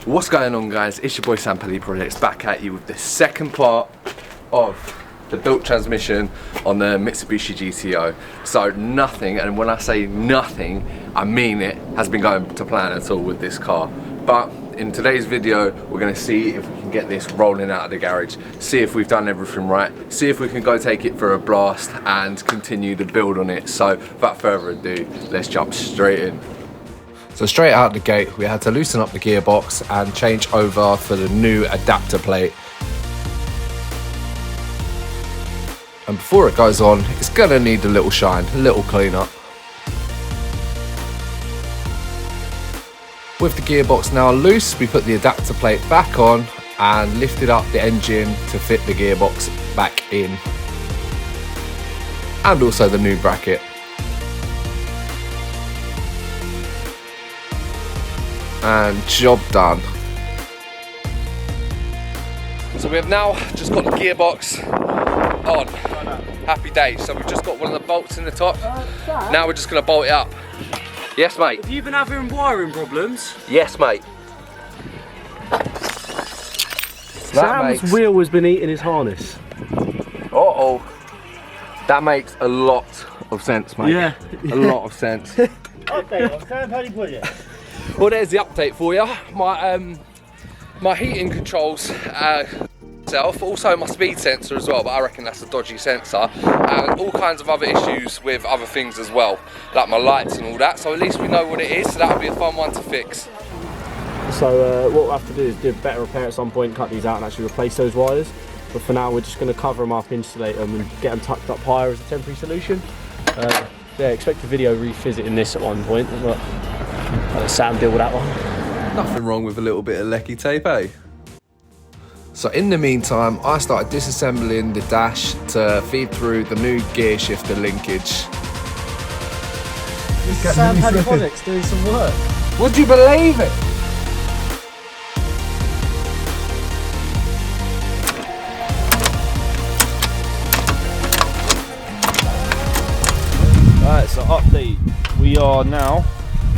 What's going on, guys? It's your boy Sam Pelly Projects back at you with the second part of the built transmission on the Mitsubishi GTO. So nothing, and when I say nothing, I mean it, has been going to plan at all with this car. But in today's video, we're going to see if we can get this rolling out of the garage, see if we've done everything right, see if we can go take it for a blast and continue the build on it. So without further ado, let's jump straight in. So straight out the gate, we had to loosen up the gearbox and change over for the new adapter plate. And before it goes on, it's gonna need a little shine, a little clean up. With the gearbox now loose, we put the adapter plate back on and lifted up the engine to fit the gearbox back in. And also the new bracket. And job done. So we have now just got the gearbox on. Happy days. So we've just got one of the bolts in the top. Now we're just going to bolt it up. Yes, mate. Have you been having wiring problems? Yes, mate. Sam's wheel has been eating his harness. Uh-oh. That makes a lot of sense, mate. Yeah. A lot of sense. Okay, I'm Sam Pelly Projects. Well, there's the update for you. My heating controls itself, also my speed sensor as well, but I reckon that's a dodgy sensor, and all kinds of other issues with other things as well, like my lights and all that. So at least we know what it is, so that'll be a fun one to fix. So what we'll have to do is do a better repair at some point, cut these out and actually replace those wires. But for now, we're just going to cover them up, insulate them and get them tucked up higher as a temporary solution. Yeah, expect a video revisiting this at one point, but I'll let Sam deal with that one. Nothing wrong with a little bit of lecky tape, eh? So in the meantime, I started disassembling the dash to feed through the new gear shifter linkage. Sam Pelly Projects doing some work. Would you believe it? Alright, so update. We are now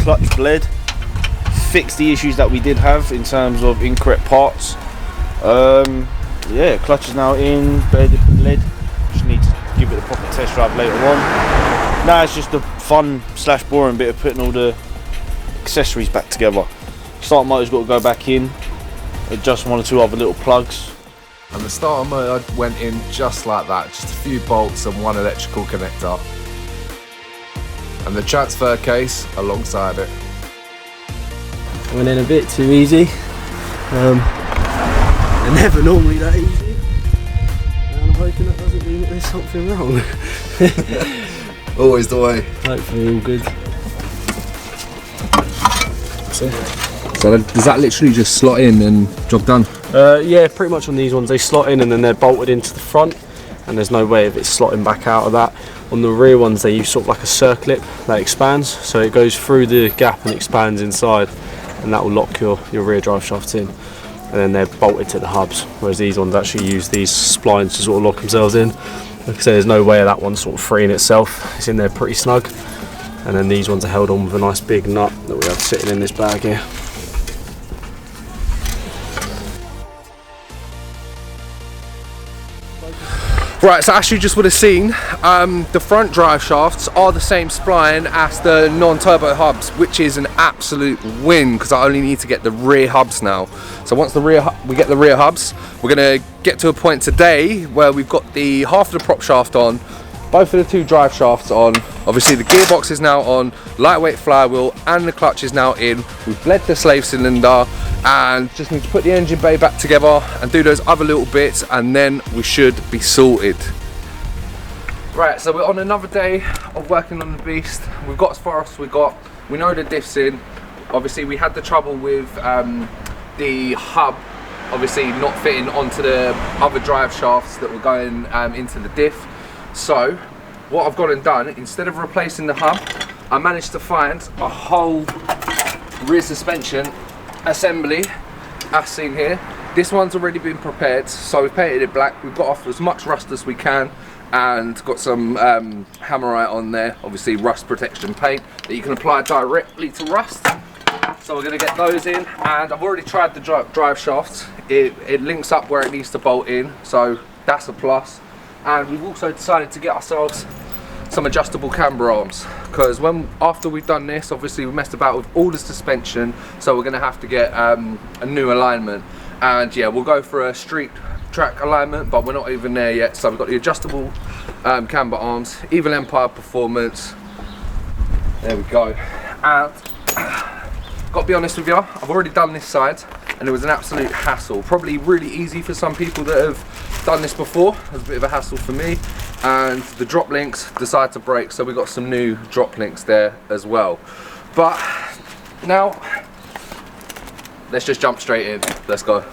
clutch bled. Fixed the issues that we did have in terms of incorrect parts. Yeah, clutch is now in, bled. Just need to give it a proper test drive later on. Now it's just the fun / boring bit of putting all the accessories back together. Starter motor's got to go back in, adjust one or two other little plugs. And the starter motor went in just like that, just a few bolts and one electrical connector. And the transfer case alongside it. Went in a bit too easy. They're never normally that easy. And I'm hoping that doesn't mean that there's something wrong. Always the way. Hopefully all good. So does that literally just slot in and job done? Yeah, pretty much on these ones. They slot in and then they're bolted into the front. And there's no way of it slotting back out of that. On the rear ones, they use sort of like a circlip that expands. So it goes through the gap and expands inside. And that will lock your rear drive shafts in. And then they're bolted to the hubs, whereas these ones actually use these splines to sort of lock themselves in. Like I say, there's no way of that one sort of freeing itself. It's in there pretty snug. And then these ones are held on with a nice big nut that we have sitting in this bag here. Right, so as you just would have seen, the front drive shafts are the same spline as the non-turbo hubs, which is an absolute win because I only need to get the rear hubs now. So once we get the rear hubs, we're going to get to a point today where we've got the half of the prop shaft on, both of the two drive shafts on. Obviously the gearbox is now on, lightweight flywheel, and the clutch is now in. We've bled the slave cylinder and just need to put the engine bay back together and do those other little bits, and then we should be sorted. Right, so we're on another day of working on the beast. We've got as far as we know the diff's in. Obviously we had the trouble with the hub obviously not fitting onto the other drive shafts that were going into the diff. So what I've gone and done, instead of replacing the hub, I managed to find a whole rear suspension assembly as seen here. This one's already been prepared, so we've painted it black. We've got off as much rust as we can and got some hammerite on there, obviously rust protection paint that you can apply directly to rust. So we're going to get those in, and I've already tried the drive shaft. It links up where it needs to bolt in, so that's a plus. And we've also decided to get ourselves some adjustable camber arms, because after we've done this, obviously we messed about with all the suspension, so we're going to have to get a new alignment. And yeah, we'll go for a street track alignment, but we're not even there yet. So we've got the adjustable camber arms, Evil Empire Performance. There we go. And got to be honest with you, I've already done this side and it was an absolute hassle. Probably really easy for some people that have done this before. It was a bit of a hassle for me. And the drop links decided to break, so we got some new drop links there as well. But now, let's just jump straight in. Let's go.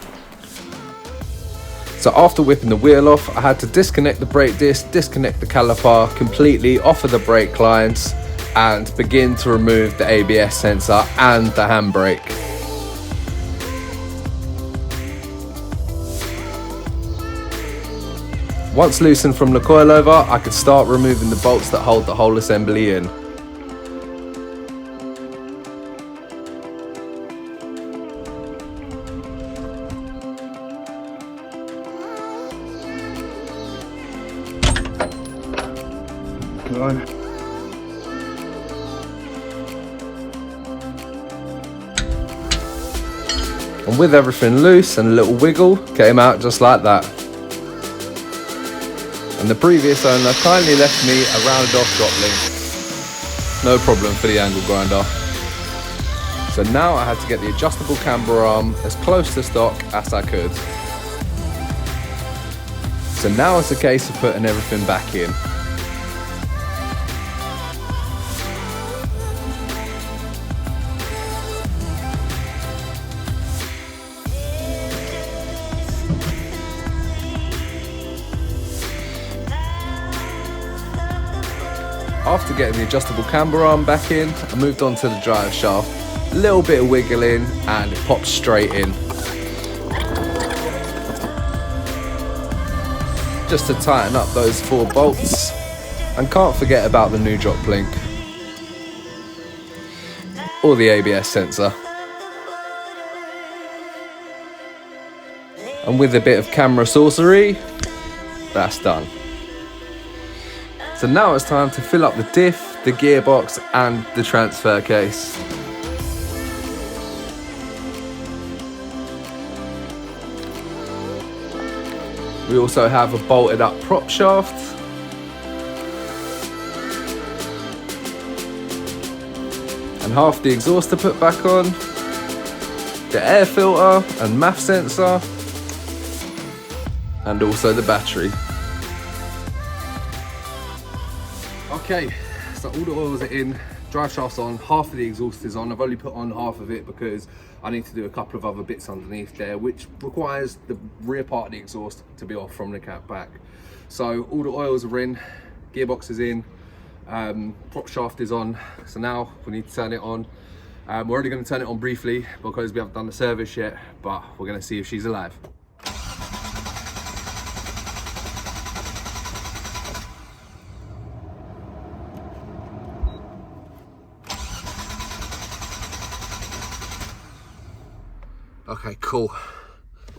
So after whipping the wheel off, I had to disconnect the brake disc, disconnect the caliper completely off of the brake lines, and begin to remove the ABS sensor and the handbrake. Once loosened from the coilover, I could start removing the bolts that hold the whole assembly in. And with everything loose and a little wiggle, came out just like that. And the previous owner kindly left me a rounded off drop link. No problem for the angle grinder. So now I had to get the adjustable camber arm as close to stock as I could. So now it's a case of putting everything back in. After getting the adjustable camber arm back in, I moved on to the drive shaft. A little bit of wiggling and it popped straight in. Just to tighten up those 4 bolts. And can't forget about the new drop link. Or the ABS sensor. And with a bit of camera sorcery, that's done. So now it's time to fill up the diff, the gearbox and the transfer case. We also have a bolted up prop shaft. And half the exhaust to put back on. The air filter and MAF sensor. And also the battery. Okay, so all the oils are in, drive shaft's on, half of the exhaust is on. I've only put on half of it because I need to do a couple of other bits underneath there, which requires the rear part of the exhaust to be off from the cap back. So all the oils are in, gearbox is in, prop shaft is on. So now we need to turn it on. We're only going to turn it on briefly because we haven't done the service yet, but we're going to see if she's alive. Okay, cool.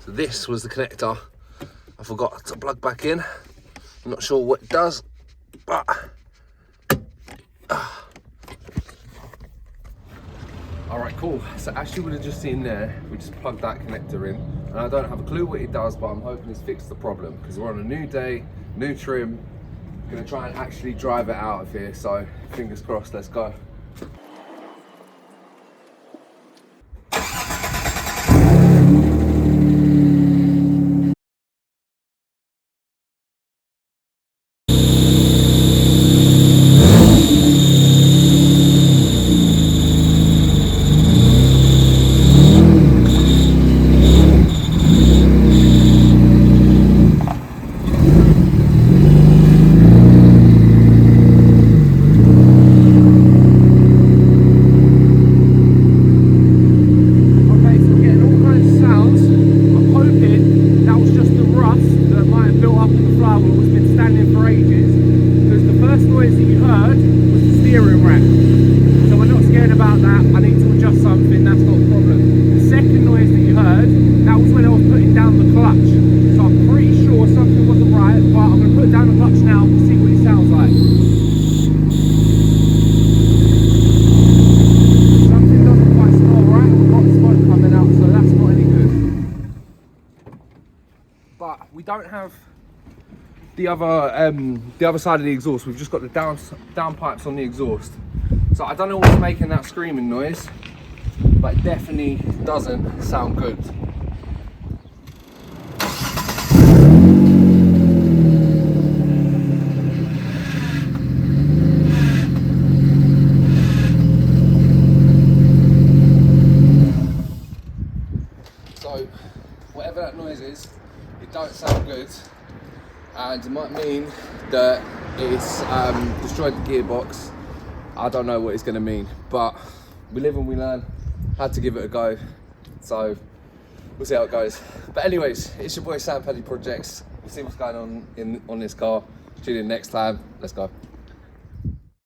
So this was the connector. I forgot to plug back in. I'm not sure what it does, but all right, cool. So as you would have just seen there, we just plugged that connector in, and I don't have a clue what it does, but I'm hoping it's fixed the problem because we're on a new day, new trim. Gonna try and actually drive it out of here. So fingers crossed. Let's go. clutch. So I'm pretty sure something wasn't right, but I'm going to put down the clutch now and see what it sounds like. Something doesn't quite smell right. We've got smoke coming out, so that's not any good. But we don't have the other side of the exhaust. We've just got the down pipes on the exhaust. So I don't know what's making that screaming noise, but it definitely doesn't sound good. So whatever that noise is, it don't sound good, and it might mean that it's destroyed the gearbox. I don't know what it's going to mean, but we live and we learn. Had to give it a go, so we'll see how it goes. But anyways, it's your boy Sam Paddy Projects. We'll see what's going on this car. Tune in next time. Let's go.